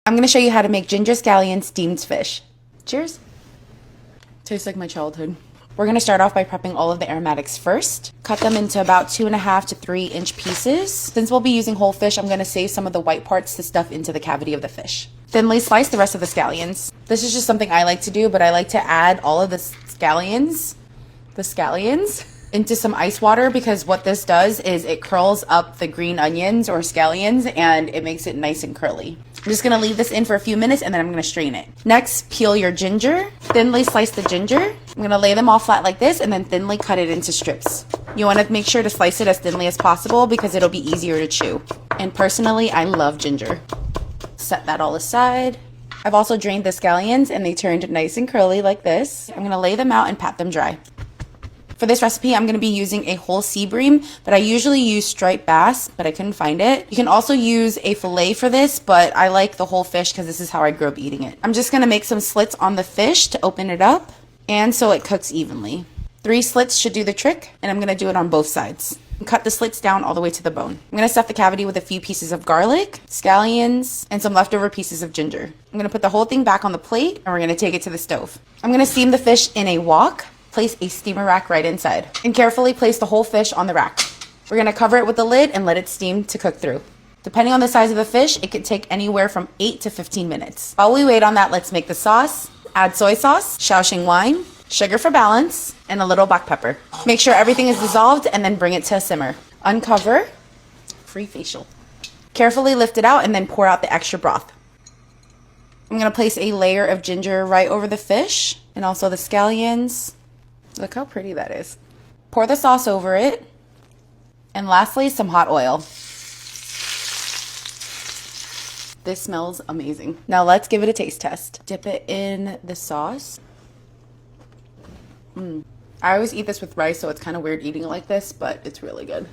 I'm going to show you how to make ginger scallion steamed fish. Cheers. Tastes like my childhood. We're going to start off by prepping all of the aromatics first. Cut them into about 2.5 to 3-inch pieces. Since we'll be using whole fish, I'm going to save some of the white parts to stuff into the cavity of the fish. Thinly slice the rest of the scallions. This is just something I like to do, but I like to add all of the scallions into some ice water, because what this does is it curls up the green onions or scallions and it makes it nice and curly. I'm just going to leave this in for a few minutes and then I'm going to strain it. Next, peel your ginger. Thinly slice the ginger. I'm going to lay them all flat like this and then thinly cut it into strips. You want to make sure to slice it as thinly as possible because it'll be easier to chew. And personally, I love ginger. Set that all aside. I've also drained the scallions and they turned nice and curly like this. I'm going to lay them out and pat them dry. For this recipe, I'm going to be using a whole sea bream, but I usually use striped bass, but I couldn't find it. You can also use a fillet for this, but I like the whole fish because this is how I grew up eating it. I'm just going to make some slits on the fish to open it up and so it cooks evenly. 3 slits should do the trick, and I'm going to do it on both sides. Cut the slits down all the way to the bone. I'm going to stuff the cavity with a few pieces of garlic, scallions, and some leftover pieces of ginger. I'm going to put the whole thing back on the plate and we're going to take it to the stove. I'm going to steam the fish in a wok. Place a steamer rack right inside and carefully place the whole fish on the rack. We're going to cover it with the lid and let it steam to cook through. Depending on the size of the fish, it could take anywhere from 8 to 15 minutes. While we wait on that, let's make the sauce. Add soy sauce, Shaoxing wine, sugar for balance, and a little black pepper. Make sure everything is dissolved and then bring it to a simmer. Uncover. Free facial. Carefully lift it out and then pour out the extra broth. I'm going to place a layer of ginger right over the fish and also the scallions. Look how pretty that is. Pour the sauce over it. And lastly, some hot oil. This smells amazing. Now let's give it a taste test. Dip it in the sauce. I always eat this with rice, so it's kind of weird eating it like this, but it's really good.